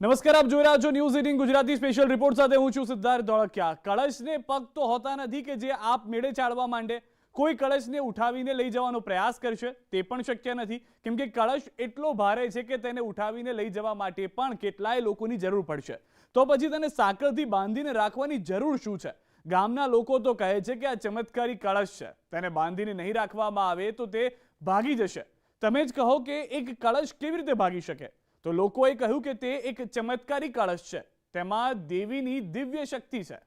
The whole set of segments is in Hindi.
નમસ્કાર, આપ જોઈ રહ્યા છો ન્યૂઝ 18 ગુજરાતી સ્પેશિયલ રિપોર્ટ સાથે હું છું સિદ્ધાર્થ ધોળકિયા। કળશને પગ તો હોતા નથી કે જે આપ મેળે ચાળવા માંડે। કોઈ કળશને ઉઠાવીને લઈ જવાનો પ્રયાસ કરશે તે પણ શક્ય નથી, કેમ કે કળશ એટલો ભારે છે કે તેને ઉઠાવીને લઈ જવા માટે પણ કેટલાય લોકોની જરૂર પડશે। તો પછી તેને સાંકળથી બાંધીને રાખવાની જરૂર શું છે? ગામના લોકો તો કહે છે કે આ ચમત્કારી કળશ છે, તેને બાંધીને નહીં રાખવામાં આવે તો તે ભાગી જશે। તમે જ કહો કે એક કળશ કેવી રીતે ભાગી શકે? તો લોકોએ કહ્યું કે તે એક ચમત્કારી કળશ છે, તેમાં દેવીની દિવ્ય શક્તિ છે।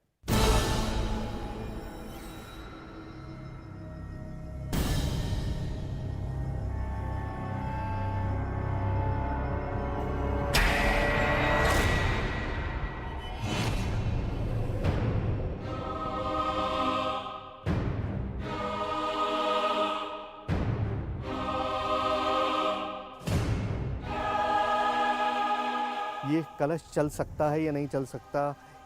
ये कलश चल सकता है या नहीं चल सकता,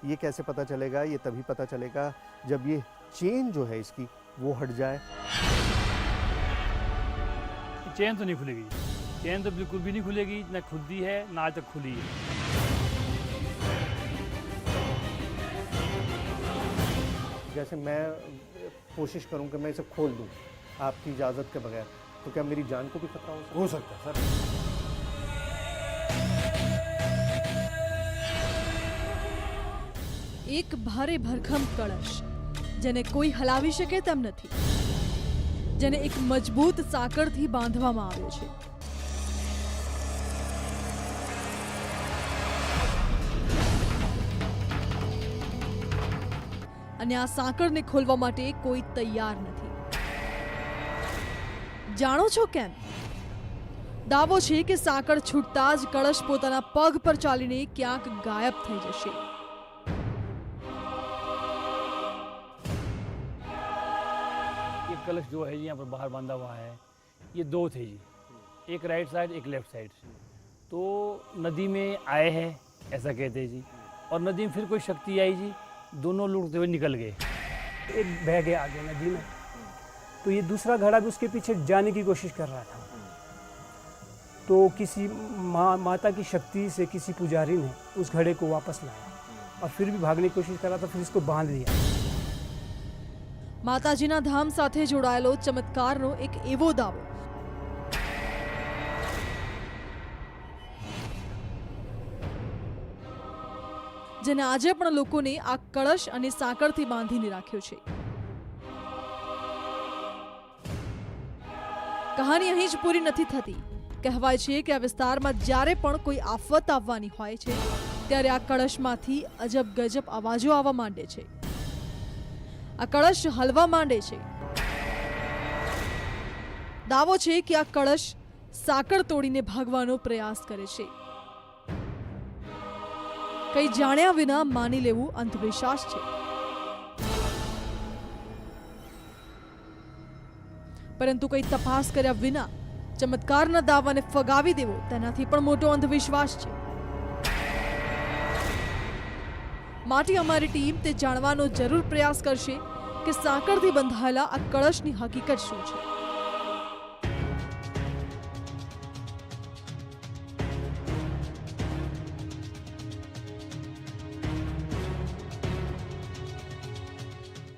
ये कैसे पता चलेगा? ये तभी पता चलेगा जब ये चेन जो है इसकी वो हट जाए। चेन तो नहीं खुलेगी, चेन तो बिल्कुल भी नहीं खुलेगी, ना खुलती है ना आज तक खुली है। जैसे मैं कोशिश करूं कि मैं इसे खोल दूं आपकी इजाज़त के बगैर, तो क्या मेरी जान को भी खतरा हो सकता है? सर, एक भारे भरखम कलश जेने कोई हलावी शके तेम नथी, जेने एक मजबूत साकड़थी बांधवामां आव्यो छे। अने आ साकड़ने खोलवा माटे कोई तैयार नथी। जाणो छो केम? दावो छे के साकड़ छूटता ज कलश पोताना पग पर चालीने क्यांक गायब थई जशे। कलश जो है यहाँ पर बाहर बांधा हुआ है, ये दो थे जी, एक राइट साइड एक लेफ्ट साइड। तो नदी में आए हैं ऐसा कहते हैं जी, और नदी में फिर कोई शक्ति आई जी, दोनों लुढ़कते हुए निकल गए। एक बह गया आगे नदी में, तो ये दूसरा घड़ा भी उसके पीछे जाने की कोशिश कर रहा था। तो किसी माता की शक्ति से किसी पुजारी ने उस घड़े को वापस लाया और फिर भी भागने की कोशिश कर रहा था, फिर इसको बांध दिया। माताजीना धाम साथे जोड़ायेलो चमत्कारनो एक एवो दावो जेने आजे पण लोकोने आ कळश अने साकळथी बांधीने राख्यो छे। कहानी અહીં જ પૂરી નથી થતી। કહેવાય છે કે આ વિસ્તારમાં જ્યારે પણ કોઈ આફત આવવાની હોય છે ત્યારે આ કળશમાંથી અજબ ગજબ અવાજો આવવા માંડે છે। आ कलश हलवा मांडे छे। दावो छे कि आ कलश साकड़ तोड़ीने भागवानो प्रयास करे छे। कई जाण्या विना मानी लेवुं अंधविश्वास छे, परंतु कई तपास कर्या विना चमत्कारना दावाने फगावी देवो तेनाथी पण मोटो अंधविश्वास छे। माटे अमारी टीम ते जाणवानो जरूर प्रयास करशे कि साकड़थी बंधायेला आ कळशनी हकीकत शुं छे।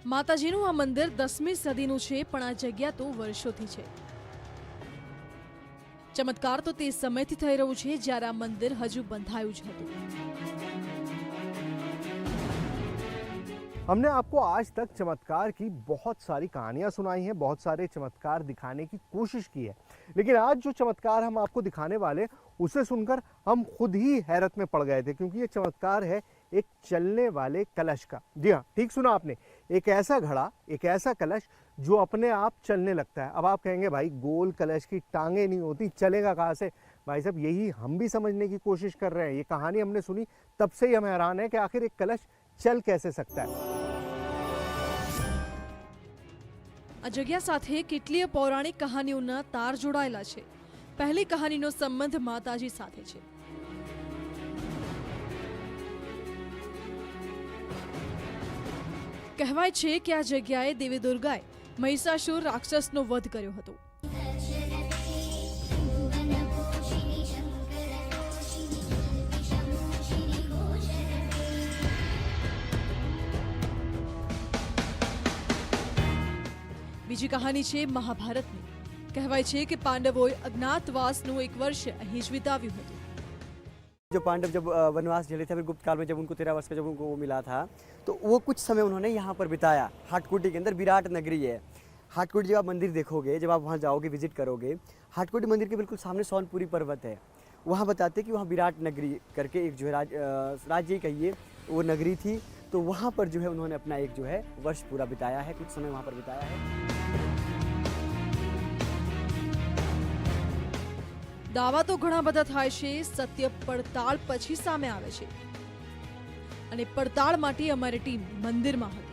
माताजीनुं आ मंदिर 10મી સદીનું છે, પણ આ જગ્યા તો વર્ષોથી છે। ચમત્કાર તો તે સમયથી થઈ રહ્યું છે જ્યારે આ મંદિર હજુ બંધાયું જ હતું। हमने आपको आज तक चमत्कार की बहुत सारी कहानियां सुनाई हैं, बहुत सारे चमत्कार दिखाने की कोशिश की है, लेकिन आज जो चमत्कार हम आपको दिखाने वाले उसे सुनकर हम खुद ही हैरत में पड़ गए थे, क्योंकि ये चमत्कार है एक चलने वाले कलश का। जी हाँ, ठीक सुना आपने, एक ऐसा घड़ा, एक ऐसा कलश जो अपने आप चलने लगता है। अब आप कहेंगे भाई गोल कलश की टांगे नहीं होती, चलेगा कहाँ से? भाई साहब यही हम भी समझने की कोशिश कर रहे हैं। ये कहानी हमने सुनी तब से ही हम हैरान है कि आखिर एक कलश चल कैसे सकता है। आ जग्या साथे કેટલીય પૌરાણિક કહાનીઓના તાર જોડાયેલા છે। પહેલી કહાનીનો સંબંધ માતાજી સાથે છે। કહેવાય છે કે આ જગ્યાએ દેવી દુર્ગાએ મહિષાસુર રાક્ષસનો વધ કર્યો હતો। બીજી કહાની છે મહાભારતની. કહેવાય છે કે પાંડવોએ અજ્ઞાતવાસનું એક વર્ષ અહીં જ વિતાવ્યું હતું. जो पांडव जब वनवास झेले थे, फिर गुप्त काल में जब उनको 13 वर्ष का जब उनको वो मिला था, तो वो कुछ समय उन्होंने यहाँ पर बिताया. हाटकोटी के अंदर विराट नगरी है. हाटकोटी जब आप मंदिर देखोगे, जब आप वहाँ जाओगे, विजिट करोगे, हाटकोटी मंदिर के बिल्कुल सामने सोनपुरी पर्वत है. वहाँ बताते हैं कि वहाँ विराट नगरी करके एक जो है राज्य कहिए वो नगरी थी. तो वहाँ पर जो है उन्होंने अपना एक जो है वर्ष पूरा बिताया है, कुछ समय वहाँ पर बिताया है. દાવા તો ઘણા બધા થાય છે, સત્ય પડતાળ પછી સામે આવે છે અને પડતાળ માટે અમારી ટીમ મંદિરમાં હતી.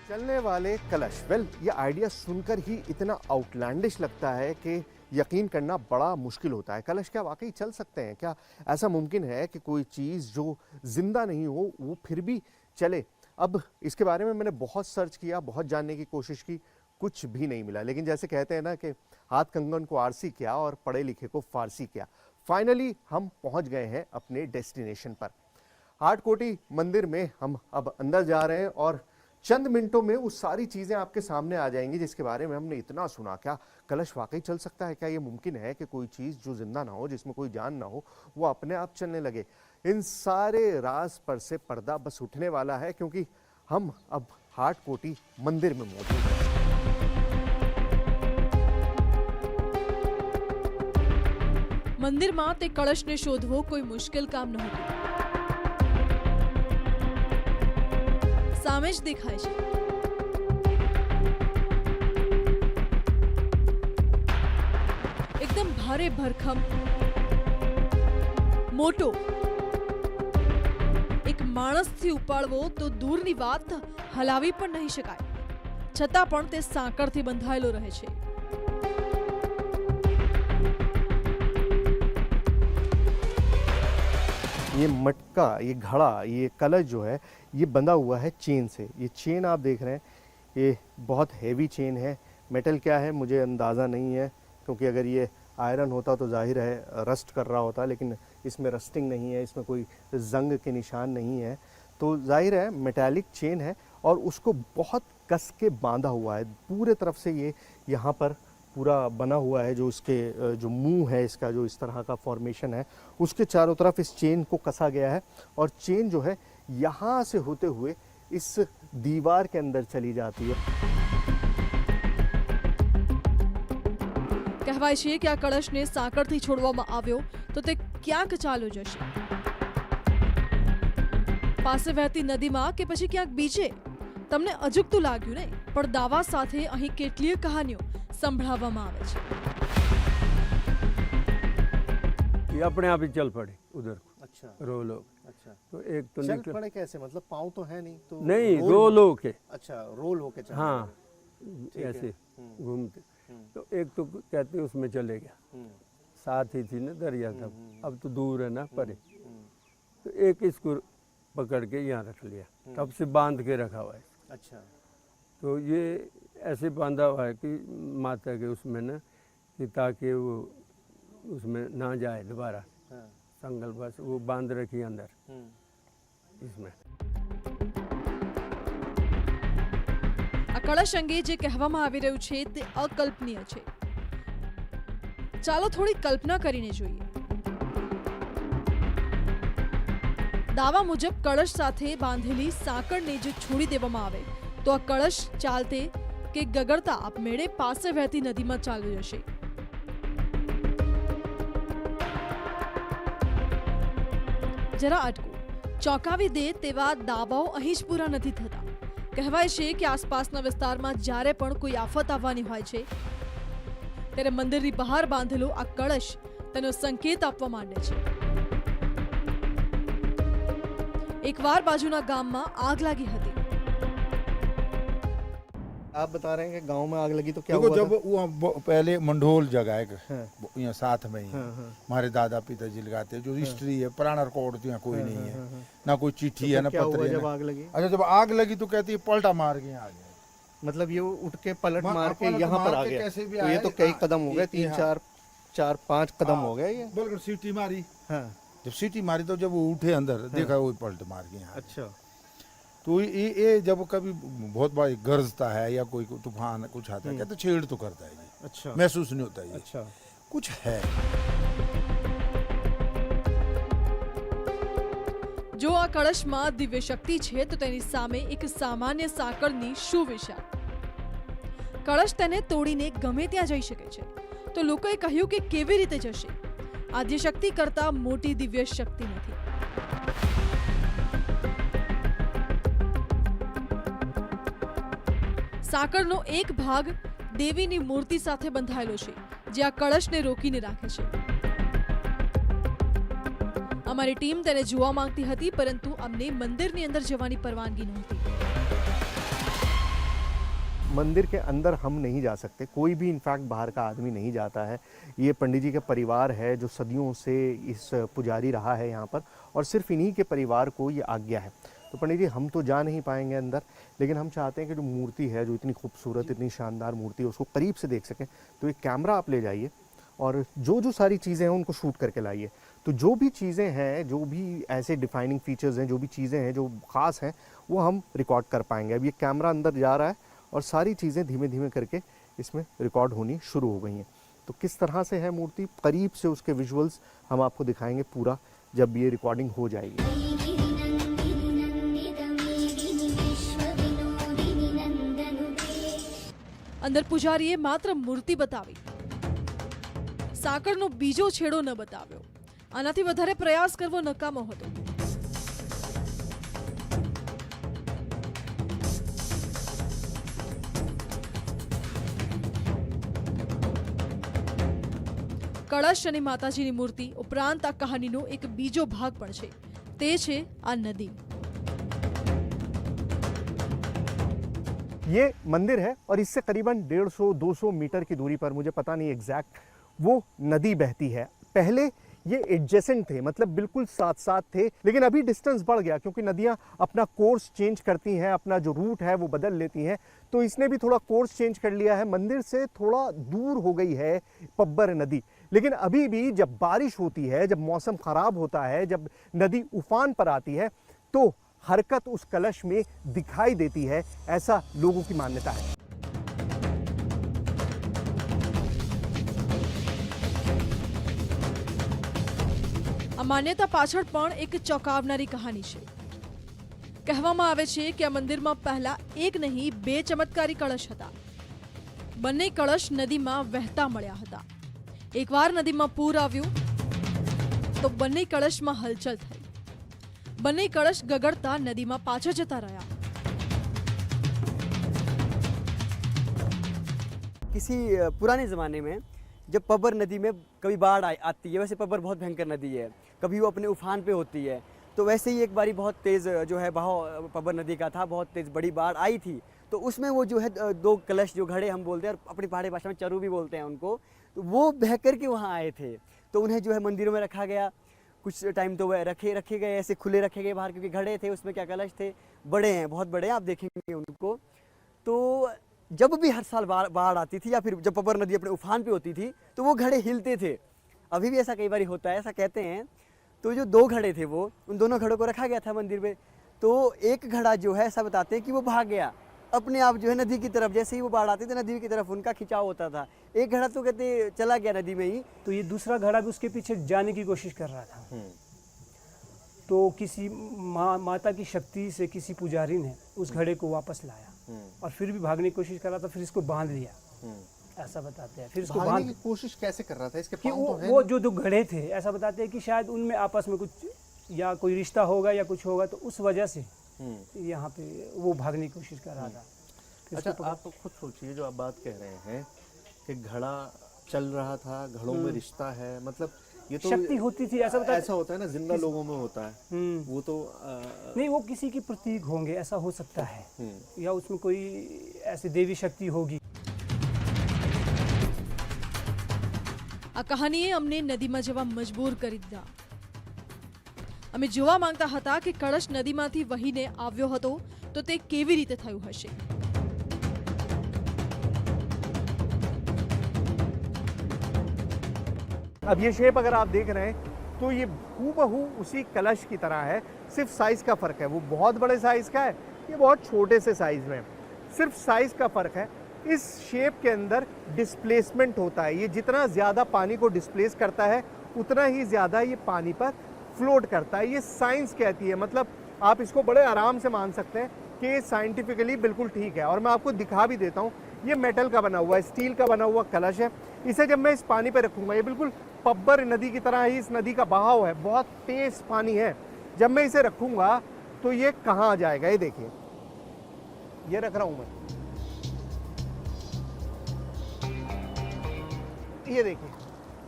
चलने वाले कलश, वेल ये आइडिया सुनकर ही इतना आउटलैंडिश लगता है कि यकीन करना बड़ा मुश्किल होता है. कलश क्या वाकई चल सकते हैं? क्या ऐसा मुमकिन है कि कोई चीज़ जो जिंदा नहीं हो वो फिर भी चले? अब इसके बारे में मैंने बहुत सर्च किया, बहुत जानने की कोशिश की, कुछ भी नहीं मिला. लेकिन जैसे कहते हैं ना कि हाथ कंगन को आरसी क्या और पढ़े लिखे को फारसी क्या. फाइनली हम पहुंच गए हैं अपने डेस्टिनेशन पर. हाटकोटी मंदिर में हम अब अंदर जा रहे हैं और चंद मिनटों में वो सारी चीज़ें आपके सामने आ जाएंगी जिसके बारे में हमने इतना सुना. क्या कलश वाकई चल सकता है? क्या ये मुमकिन है कि कोई चीज़ जो जिंदा ना हो, जिसमें कोई जान ना हो, वो अपने आप चलने लगे? इन सारे राज पर से पर्दा बस उठने वाला है, क्योंकि हम अब हाटकोटी मंदिर में मौजूद हैं. મંદિરમાં તે કળશને શોધવો કોઈ મુશ્કેલ કામ નહોતું. સામે જ દેખાય છે. એકદમ ભારે ભરખમ મોટો એક માણસથી ઉપાડવો તો દૂરની વાત, હલાવી પણ નહીં શકાય. છતાં પણ તે સાંકળથી બંધાયેલો રહે છે. ये मटका, ये घड़ा, ये कलश जो है ये बंधा हुआ है चेन से. ये चेन आप देख रहे हैं, ये बहुत हैवी चेन है. मेटल क्या है मुझे अंदाज़ा नहीं है, क्योंकि अगर ये आयरन होता तो जाहिर है रस्ट कर रहा होता, लेकिन इसमें रस्टिंग नहीं है, इसमें कोई जंग के निशान नहीं है. तो जाहिर है मेटालिक चेन है और उसको बहुत कस के बांधा हुआ है. पूरे तरफ से ये यहाँ पर पूरा बना हुआ है. जो इसके जो मुंह है, इसका जो इस तरह का फॉर्मेशन है, उसके चारों तरफ इस चेन को कसा गया है और चेन जो है यहाँ से होते हुए इस दीवार के अंदर चली जाती है. કહેવાય છે કે આ કળશને સાંકળથી છોડવામાં આવ્યો તો તે ક્યાંક ચાલ્યો જશે, પાસે વહેતી નદીમાં કે પછી ક્યાંક બીજે. તમને અજુગતું લાગ્યું ને? પણ દાવા સાથે અહીં કેટલીય કહાનીઓ સંભળાવવામાં આવે છે. ये अपने आप ही चल पड़े उधर को. अच्छा रो लोग. अच्छा. तो एक तो चल निकल पड़े कैसे? मतलब पाँव तो है नहीं तो नहीं, रोल- रो लो के. अच्छा, रोल होके चल. हाँ, है. ऐसे घूमते. तो एक तो कहते उसमें चले गया, साथ ही थी ना दरिया तब. अब तो दूर है ना परे. तो एक इसको पकड़ के यहाँ रख लिया, तब से बांध के रखा हुआ है. अच्छा. तो ये ऐसे बांधा हुआ है कि माता के उसमें ना, कि ताकि वो उसमें ना जाए दोबारा. हाँ. संगल बस वो बांध रखी अंदर इसमें. આ કળશ અંગે જે કહેવામાં આવી રહ્યું છે તે અકલ્પનીય છે. ચાલો થોડી કલ્પના કરીને જોઈએ. દાવા મુજબ કળશ સાથે બાંધેલી સાંકળને જો છોડી દેવામાં આવે તો આ કળશ ચાલતે કે ગગડતા આપમેળે પાસે વહેતી નદીમાં ચાલ્યો જશે. જરા અટકો, ચોંકાવી દે તેવા દાવાઓ અહીં જ પૂરા નથી થતા. કહેવાય છે કે આસપાસના વિસ્તારમાં જ્યારે પણ કોઈ આફત આવવાની હોય છે ત્યારે મંદિરની બહાર બાંધેલો આ કળશ તેનો સંકેત આપવા માંડે છે. એકવાર બાજુના ગામમાં આગ લાગી હતી. आप बता रहे हैं कि गांव में आग लगी तो क्या देखो हुआ जब था? वो पहले मंडोल जगह है हाँ. यहाँ साथ में ही हाँ, हाँ. हमारे दादा पिताजी लगाते हैं, जो हिस्ट्री है पुराना रिकॉर्ड तो यहाँ कोई नहीं है, हाँ. ना कोई चिट्ठी तो है फिर ना क्या पत्र हुआ है जब ना- आग लगी? अच्छा जब आग लगी तो कहती है पलटा मार के यहाँ आ गया. मतलब ये उठ के पलट मा- मार के पलट यहाँ पर मार आ के गया. कैसे भी तो ये आया, तो कई हाँ, कदम हो गए, ये- 3 हाँ. 4 5 कदम हो गए ये. बल्कि सीटी मारी, हाँ. जब सीटी मारी तो जब वो उठे अंदर देखा वो पलट मार के यहाँ आ गया. अच्छा. तो ये जब कभी बहुत बड़ा गरजता है या कोई तूफान कुछ आता है क्या, तो छेड़ तो करता है ये, अच्छा महसूस नहीं होता ये, अच्छा। कुछ है। જો આ કળશમાં દિવ્ય શક્તિ છે તો તેની સામે એક સામાન્ય સાંકળની શું વિશાળ? કળશ તેને તોડીને ગમે ત્યાં જઈ શકે છે, તો લોકોએ કહ્યું કે કેવી રીતે જશે? આદ્યશક્તિ કરતા મોટી દિવ્ય શક્તિ નથી. સાંકળનો એક ભાગ દેવીની મૂર્તિ સાથે બંધાયેલો છે, જે આ કળશને રોકીને રાખે છે. અમારી ટીમ તેને જોવા માંગતી હતી, પરંતુ અમને મંદિરની અંદર જવાની પરવાનગી નહોતી. मंदिर के अंदर हम नहीं जा सकते, कोई भी इनफैक्ट बाहर का आदमी नहीं जाता है. ये पंडित जी का परिवार है जो सदियों से इस पुजारी रहा है यहाँ पर, और सिर्फ इन्हीं के परिवार को ये आज्ञा है. तो पंडित जी हम तो जा नहीं पाएंगे अंदर, लेकिन हम चाहते हैं कि जो मूर्ति है, जो इतनी खूबसूरत इतनी शानदार मूर्ति है, उसको करीब से देख सकें. तो एक कैमरा आप ले जाइए और जो जो सारी चीज़ें हैं उनको शूट करके लाइए. तो जो भी चीज़ें हैं, जो भी ऐसे डिफाइनिंग फीचर्स हैं, जो भी चीज़ें हैं जो ख़ास हैं, वो हम रिकॉर्ड कर पाएंगे. अब ये कैमरा अंदर जा रहा है और सारी चीज़ें धीमे धीमे करके इसमें रिकॉर्ड होनी शुरू हो गई हैं. तो किस तरह से है मूर्ति, करीब से उसके विजुअल्स हम आपको दिखाएंगे पूरा जब ये रिकॉर्डिंग हो जाएगी. અંદર પૂજારીએ માત્ર મૂર્તિ બતાવી, સાંકળનો બીજો છેડો ન બતાવ્યો. આનાથી વધારે પ્રયાસ કરવો નકામો હતો. કળશ અને માતાજીની મૂર્તિ ઉપરાંત આ કહાનીનો એક બીજો ભાગ પણ છે, તે છે આ નદી. ये मंदिर है और इससे करीबन 150-200 मीटर की दूरी पर, मुझे पता नहीं एग्जैक्ट, वो नदी बहती है. पहले ये एडजेसेंट थे, मतलब बिल्कुल साथ साथ थे, लेकिन अभी डिस्टेंस बढ़ गया क्योंकि नदियाँ अपना कोर्स चेंज करती हैं, अपना जो रूट है वो बदल लेती हैं. तो इसने भी थोड़ा कोर्स चेंज कर लिया है, मंदिर से थोड़ा दूर हो गई है पब्बर नदी. लेकिन अभी भी जब बारिश होती है, जब मौसम ख़राब होता है, जब नदी उफान पर आती है, तो हरकत उस कलश में दिखाई देती है, ऐसा लोगों की मान्यता है. આ માન્યતા પાછળ પણ એક ચોંકાવનારી કહાની છે. કહેવામાં આવે છે કે આ મંદિરમાં પહેલા એક નહીં બે ચમત્કારી કળશ હતા. બંને કળશ નદીમાં વહેતા મળ્યા હતા. એકવાર નદીમાં પૂર આવ્યું તો બંને કળશમાં હલચલ થઈ. બંને કળશ ગગડતા નદીમાં પાછા જતા રહ્યા. किसी पुराने ज़माने में जब पब्बर नदी में कभी बाढ़ आती है, वैसे पब्बर बहुत भयंकर नदी है, कभी वो अपने उफान पे होती है, तो वैसे ही एक बारी बहुत तेज़ जो है बहाव पब्बर नदी का था, बहुत तेज़ बड़ी बाढ़ आई थी. तो उसमें वो जो है दो कलश, जो घड़े हम बोलते हैं और अपनी पहाड़ी भाषा में चरू भी बोलते हैं उनको, तो वो बह कर के वहाँ आए थे. तो उन्हें जो है मंदिरों में रखा गया. कुछ टाइम तो वह रखे गए, ऐसे खुले रखे गए बाहर, क्योंकि घड़े थे उसमें, क्या कलश थे, बड़े हैं, बहुत बड़े हैं, आप देखेंगे उनको. तो जब भी हर साल बाढ़ आती थी या फिर जब पब्बर नदी अपने उफान पे होती थी, तो वो घड़े हिलते थे. अभी भी ऐसा कई बार होता है, ऐसा कहते हैं. तो जो दो घड़े थे, वो उन दोनों घड़ों को रखा गया था मंदिर में. तो एक घड़ा जो है, ऐसा बताते हैं कि वो भाग गया अपने आप, जो है नदी की तरफ. जैसे ही वो बाढ़ आती थी, नदी की तरफ उनका खिंचाव होता था. एक घड़ा तो कहते चला गया नदी में ही. तो ये दूसरा घड़ा भी उसके पीछे जाने की कोशिश कर रहा था. तो किसी माता की शक्ति से किसी पुजारी ने उस घड़े को वापस लाया और फिर भी भागने की कोशिश कर रहा था. फिर इसको बांध लिया, ऐसा बताते हैं. फिर इसको भागने बांध की कोशिश कैसे कर रहा था, इसके कि पाँव तो हैं वो नहीं? जो दो घड़े थे, ऐसा बताते हैं कि शायद उनमें आपस में कुछ या कोई रिश्ता होगा या कुछ होगा, तो उस वजह से यहाँ पे वो भागने की कोशिश कर रहा था. फिर अच्छा, उसको पकड़- आप खुद सोचिए, जो आप बात कह रहे हैं कि घड़ा चल रहा था, घड़ों में रिश्ता है, मतलब ये तो शक्ति होती थी, ऐसा बताते. ऐसा होता है ना, जिंदा लोगों में होता है वो तो नहीं, वो किसी की प्रतीक होंगे, ऐसा हो सकता है, या उसमें कोई ऐसी देवी शक्ति होगी. આ કહાનીએ અમને નદીમાં જવા મજબૂર કરી દીધા. અમે જોવા માંગતા હતા કે કળશ નદીમાંથી વહીને આવ્યો હતો તો તે કેવી રીતે થયું હશે. अब ये शेप अगर आप देख रहे हैं तो ये हूबहू उसी कलश की तरह है, सिर्फ साइज का फर्क है. वो बहुत बड़े साइज का है ये बहुत छोटे से साइज में है। सिर्फ साइज का फ़र्क है। इस शेप के अंदर डिस्प्लेसमेंट होता है। ये जितना ज़्यादा पानी को डिस्प्लेस करता है उतना ही ज़्यादा ये पानी पर फ्लोट करता है। ये साइंस कहती है, मतलब आप इसको बड़े आराम से मान सकते हैं कि साइंटिफिकली बिल्कुल ठीक है। और मैं आपको दिखा भी देता हूँ, ये मेटल का बना हुआ है, स्टील का बना हुआ कलश है। इसे जब मैं इस पानी पे रखूँगा, ये बिल्कुल पब्बर नदी की तरह ही इस नदी का बहाव है, बहुत तेज पानी है। जब मैं इसे रखूँगा तो ये कहाँ जाएगा, ये देखिए, ये रख रहा हूँ मैं, ये देखिए,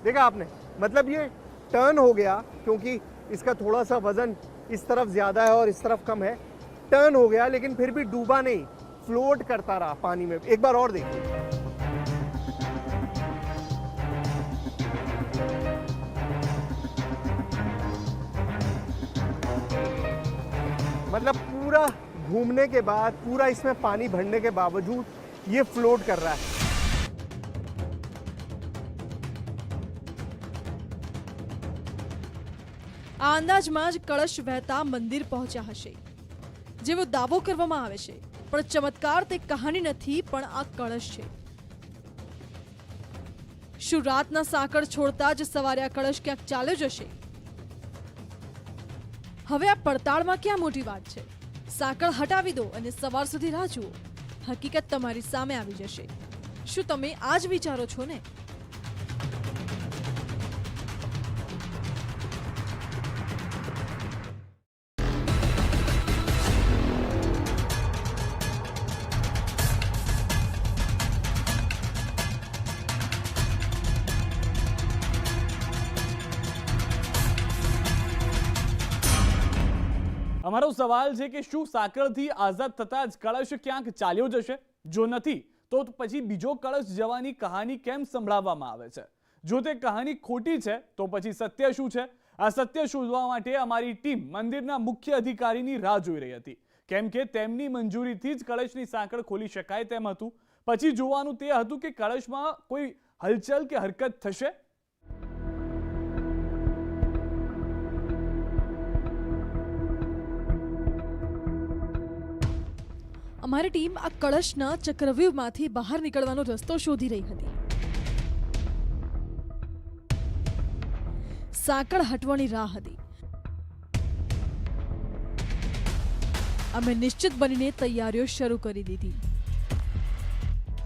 देखा आपने, मतलब ये टर्न हो गया क्योंकि इसका थोड़ा सा वजन इस तरफ ज़्यादा है और इस तरफ कम है, टर्न हो गया, लेकिन फिर भी डूबा नहीं, फ्लोट करता रहा पानी में। एक बार और देखिए, मतलब पूरा घूमने के बाद, पूरा इसमें पानी भरने के बावजूद ये फ्लोट कर रहा है। આ અંદાજમાં જ કળશ વહેતા મંદિર પહોંચ્યા હશે, જેવો દાવો કરવામાં આવે છે, પણ ચમત્કાર તે કહાની નથી, પણ આ કળશ છે। શું રાતના સાંકળ છોડતા જ સવારે આ કળશ ક્યાંક ચાલ્યો જશે? હવે આ પડતાળમાં ક્યાં મોટી વાત છે? સાંકળ હટાવી દો અને સવાર સુધી રાહ જુઓ, હકીકત તમારી સામે આવી જશે। શું તમે આ જ વિચારો છો ને? અમારો સવાલ છે કે શું સાંકળથી આઝાદ થતા જ કળશ ક્યાંક ચાલ્યો જશે? જો નથી તો પછી બીજો કળશ જવાની કહાની કેમ સંભળાવવામાં આવે છે? જો તે કહાની ખોટી છે તો પછી સત્ય શું છે? આ સત્ય શોધવા માટે અમારી ટીમ મંદિરના મુખ્ય અધિકારીની રાહ જોઈ રહી હતી, કેમ કે તેમની મંજૂરીથી જ કળશની સાંકળ ખોલી શકાય તેમ હતું। પછી જોવાનું તે હતું કે કળશમાં કોઈ હલચલ કે હરકત થશે। અમારી ટીમ આ કળશના ચક્રવ્યૂહમાંથી બહાર નીકળવાનો રસ્તો શોધી રહી હતી। સાંકળ હટવાની રાહ હતી। અમે નિશ્ચિત બનીને તૈયારીઓ શરૂ કરી દીધી।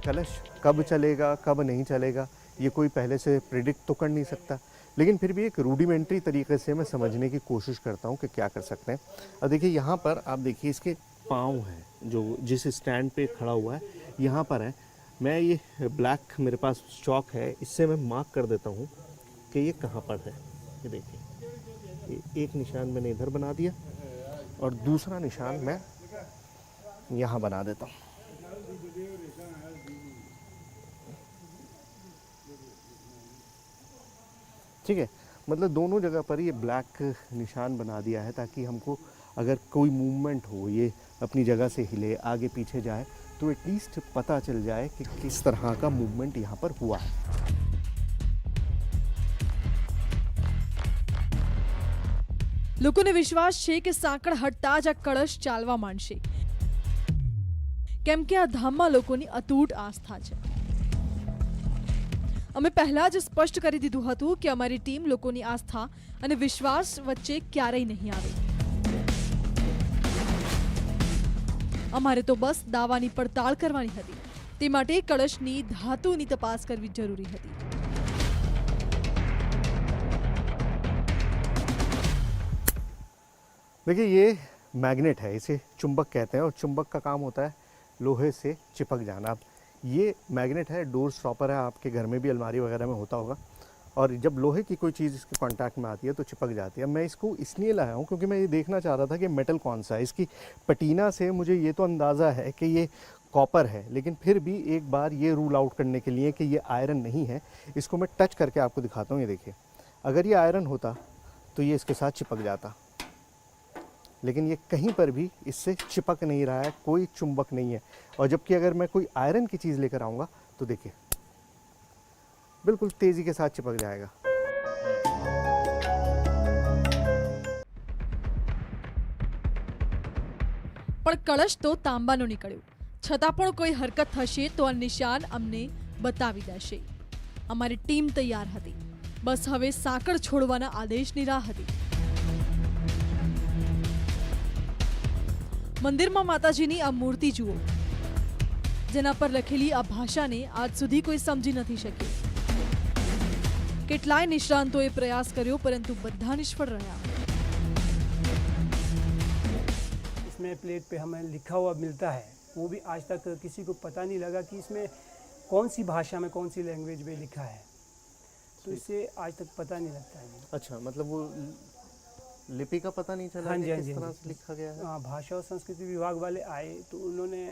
कलश कब चलेगा कब नहीं चलेगा ये कोई पहले से प्रिडिक्ट तो कर नहीं सकता, लेकिन फिर भी एक रूडिमेंट्री तरीके से मैं समझने की कोशिश करता हूँ कि क्या कर सकते हैं। अब देखिए यहाँ पर आप देखिए इसके पाँव हैं, जो जिस स्टैंड पे खड़ा हुआ है यहाँ पर है। मैं ये ब्लैक मेरे पास चौक है, इससे मैं मार्क कर देता हूँ कि ये कहाँ पर है। ये देखिए, एक निशान मैंने इधर बना दिया और दूसरा निशान मैं यहाँ बना देता हूँ। ठीक है, मतलब दोनों जगह पर ये ब्लैक निशान बना दिया है ताकि हमको अगर कोई मूवमेंट हो, ये अपनी जगह से हिले, आगे पीछे जाए, तो एटलीस्ट पता चल जाए कि किस तरह का मूवमेंट यहाँ पर हुआ है। લોકોને વિશ્વાસ છે કે સાંકળ હટતા જ આ કળશ ચાલવા માંડશે, કેમ કે આ ધામમાં લોકોની અતૂટ આસ્થા છે। અમે પહેલા જ સ્પષ્ટ કરી દીધું હતું કે અમારી ટીમ લોકોની આસ્થા અને વિશ્વાસ વચ્ચે ક્યારેય નહીં આવે। અમારે તો બસ દાવાની પડતાળ કરવાની હતી, તે માટે કળશની ધાતુની તપાસ કરવી જરૂરી હતી। देखिए ये मैग्नेट है, इसे चुंबक कहते हैं और चुंबक का काम होता है लोहे से चिपक जाना। अब ये मैग्नेट है, डोर स्टॉपर है, आपके घर में भी अलमारी वगैरह में होता होगा, और जब लोहे की कोई चीज़ इसके कांटेक्ट में आती है तो चिपक जाती है। मैं इसको इसलिए लाया हूँ क्योंकि मैं ये देखना चाह रहा था कि मेटल कौन सा है। इसकी पटीना से मुझे ये तो अंदाज़ा है कि ये कॉपर है, लेकिन फिर भी एक बार ये रूल आउट करने के लिए कि ये आयरन नहीं है, इसको मैं टच करके आपको दिखाता हूँ। ये देखिए, अगर ये आयरन होता तो ये इसके साथ चिपक जाता, लेकिन ये कहीं पर भी इससे चिपक नहीं रहा है, कोई चुंबक नहीं है। और जबकि अगर मैं कोई आयरन की चीज़ लेकर आऊँगा तो देखिए बिल्कुल तेज़ी के साथ चिपक जाएगा। પણ કળશ તો તાંબાનો નીકળ્યો. છતાં પણ કોઈ હરકત થશે તો આ નિશાન અમને બતાવી દેશે. અમારી ટીમ તૈયાર હતી. બસ હવે સાંકળ છોડવાના આદેશની રાહ હતી. મંદિરમાં માતાજીની આ મૂર્તિ જુઓ, જેના પર લખેલી આ ભાષાને આજ સુધી કોઈ સમજી નથી શક્યું. કેટલાય નિષ્ણાંતોએ પ્રયાસ કર્યો પરંતુ બધા નિષ્ફળ રહ્યા. इसमें प्लेट पे हमें लिखा हुआ मिलता है, वो भी आज तक किसी को पता नहीं लगा कि इसमें कौन सी भाषा में कौन सी लैंग्वेज में लिखा है. तो इससे आज तक पता नहीं लगता है. अच्छा, मतलब वो लिपि का पता नहीं चला हाँ कि जी, हाँ किस जी, तरह हाँ से लिखा गया है? हाँ, भाषा और संस्कृति विभाग वाले आए तो उन्होंने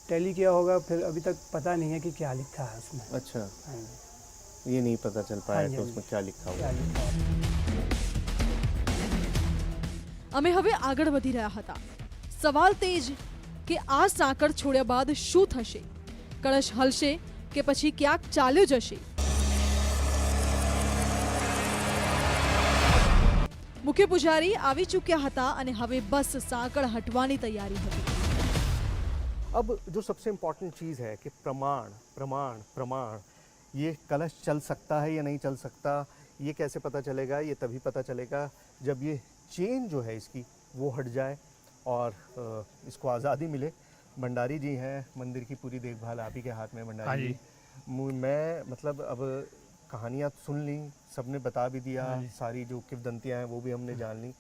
टैली किया होगा, फिर अभी तक पता नहीं है कि क्या लिखा है उसमें. अच्छा, हाँ जी, ये नहीं पता चल पाया हाँ जी, कि हाँ उसमें जी. क्या लिखा हुआ क्या है. लिखा हुआ है. અમે હવે આગળ વધી રહ્યા હતા. સવાલ તે જ કે આ સાંકળ છોડ્યા બાદ શું થશે? કળશ હલશે કે પછી ક્યાંક ચાલ્યો જશે? મુખ્ય પૂજારી આવી ચૂક્યા હતા અને હવે બસ સાંકળ હટવાની તૈયારી હતી. अब जो सबसे इम्पोर्टेंट चीज़ है कि प्रमाण प्रमाण प्रमाण, ये कलश चल सकता है या नहीं चल सकता, ये कैसे पता चलेगा? ये तभी पता चलेगा जब ये चेन जो है इसकी वो हट जाए और इसको आज़ादी मिले. भंडारी जी हैं, मंदिर की पूरी देखभाल आप ही के हाथ में है, भंडारी जी. मैं मतलब अब कहानियाँ सुन ली, सबने बता भी दिया, सारी जो किंवदंतियाँ हैं वो भी हमने जान ली,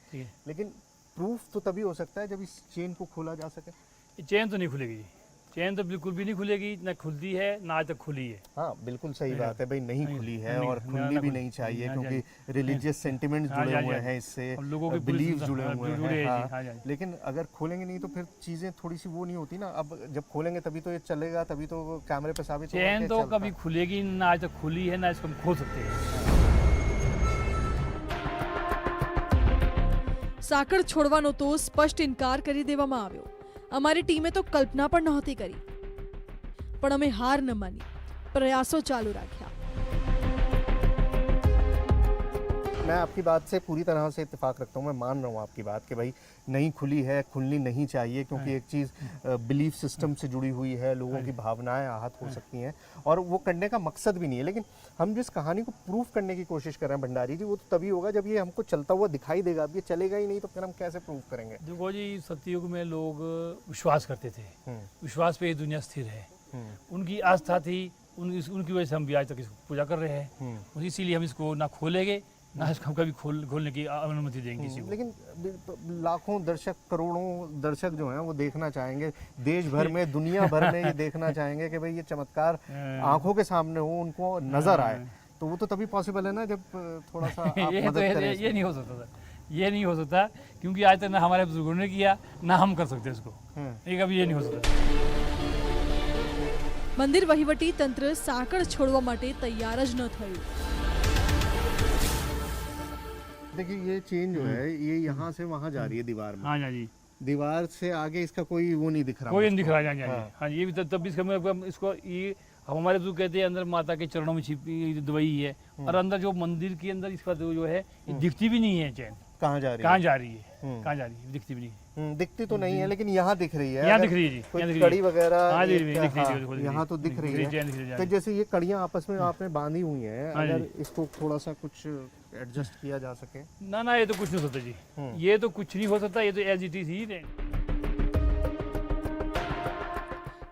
लेकिन प्रूफ तो तभी हो सकता है जब इस चेन को खोला जा सके. ये चेन तो नहीं खुलेगी जी, चेन तो बिल्कुल भी नहीं खुलेगी, ना खुलती है ना आज तक खुली है. हाँ, बिल्कुल सही बात है भाई, नहीं खुली है नहीं, और ना, खुलनी ना भी खुली. नहीं चाहिए हाँ, क्योंकि रिलीजियस सेंटिमेंट्स हाँ, जुड़े हाँ, हुए हाँ. हैं इससे, और लोगों की बिलीव पूरी जुड़े हुए जुड़े हैं. हैं जी, हाँ, हाँ, हाँ. लेकिन अगर खोलेंगे नहीं तो फिर चीज़ें थोड़ी सी वो नहीं होती ना. अब जब खोलेंगे तभी तो ये चलेगा, तभी तो कैमरे पे साबित होगा चेन कि तो चलता कभी है. खुलेगी ना, आज तक खुली है ना इसको हम खोल सकते हैं. સાંકળ છોડવાનો તો સ્પષ્ટ ઇનકાર કરી દેવામાં આવ્યો. અમારી ટીમે તો કલ્પના પણ નહોતી કરી. પણ અમે હાર ન માની, પ્રયાસો ચાલુ રાખ્યા. मैं आपकी बात से पूरी तरह से इत्तेफाक रखता हूँ. मैं मान रहा हूँ आपकी बात कि भाई नहीं खुली है, खुलनी नहीं चाहिए, क्योंकि एक चीज़ बिलीफ सिस्टम से जुड़ी हुई है, लोगों की भावनाएं आहत हो सकती हैं और वो करने का मकसद भी नहीं है. लेकिन हम जिस कहानी को प्रूफ करने की कोशिश कर रहे हैं भंडारी जी, वो तो तभी होगा जब ये हमको चलता हुआ दिखाई देगा. अब ये चलेगा ही नहीं तो फिर हम कैसे प्रूफ करेंगे? देखो जी, सतयुग में लोग विश्वास करते थे, विश्वास पे ही दुनिया स्थिर है. उनकी आस्था थी, उनकी वजह से हम भी आज तक इसको पूजा कर रहे हैं. और इसीलिए हम इसको ना खोलेंगे ना इसको हम कभी खोलने की अनुमति देंगे किसी को. लेकिन लाखों दर्शक, करोड़ों दर्शक जो हैं वो देखना चाहेंगे, देश भर में, दुनिया भर में ये देखना चाहेंगे कि भाई ये चमत्कार आंखों के सामने हो, उनको नजर आए. तो वो तो तभी पॉसिबल है ना जब थोड़ा सा आप ये तो मदद करें. ये नहीं हो सकता था, ये नहीं हो सकता, क्योंकि आज तक ना हमारे बुजुर्गों ने किया ना हम कर सकते इसको. ये कभी ये नहीं हो सकता. મંદિર વહીવટી તંત્ર સાંકળ છોડવા માટે તૈયાર જ ન થયું. देखिए ये चेन जो है ये यहाँ से वहाँ जा रही है दीवार में. हाँ जी, दीवार से आगे इसका कोई वो नहीं दिख रहा. कोई नहीं मुझको. दिख रहा है. हाँ, हाँ, ये भी तब भी इसको ये हमारे बुजुर्ग कहते हैं अंदर माता के चरणों में छिपी दवाई है, और अंदर जो मंदिर के अंदर इसका जो है ये दिखती भी नहीं है चैन. कहाँ जा रही है? कहाँ जा रही है, कहाँ जा रही है, दिखती भी नहीं है. दिखती तो नहीं है, लेकिन यहाँ दिख रही है. यहाँ अगर दिख रही है जी, कोई यहाँ दिख रही है. कड़ी वगैरह हाँ, ये दिख रही है, क्या- दिख रही है, हाँ, दिख रही है. यहाँ तो दिख रही है. चैन दिख रही है. तो जैसे ये कड़ियाँ आपस में आपने बांधी हुई हैं, हाँ अगर जी. इसको थोड़ा सा कुछ एडजस्ट किया जा सके. ना ये तो कुछ नहीं हो सकता जी, ये तो कुछ नहीं हो सकता, ये तो एज इट इज ही है.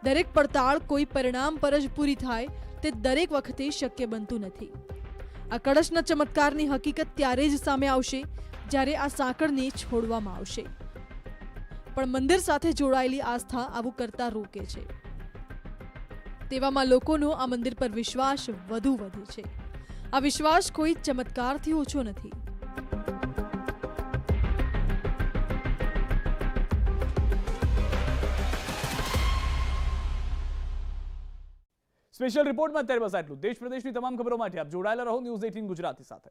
દરેક પડતાળ કોઈ પરિણામ પર જ પૂરી થાય તે દરેક વખતે શક્ય બનતું નથી. આ કળશના ચમત્કારની હકીકત ત્યારે જ સામે આવશે જ્યારે આ સાંકળને છોડવામાં આવશે. પણ મંદિર સાથે જોડાયેલી આસ્થા આવું કરતા રોકે છે. તેવામાં લોકોનો આ મંદિર પર વિશ્વાસ વધુ વધે છે. આ વિશ્વાસ કોઈ ચમત્કારથી ઓછો નથી. સ્પેશિયલ રિપોર્ટમાં અત્યારે બસ આટલું. દેશ પ્રદેશની તમામ ખબરો માટે આપ જોડાયેલા રહો ન્યૂઝ 18 ગુજરાતી સાથે.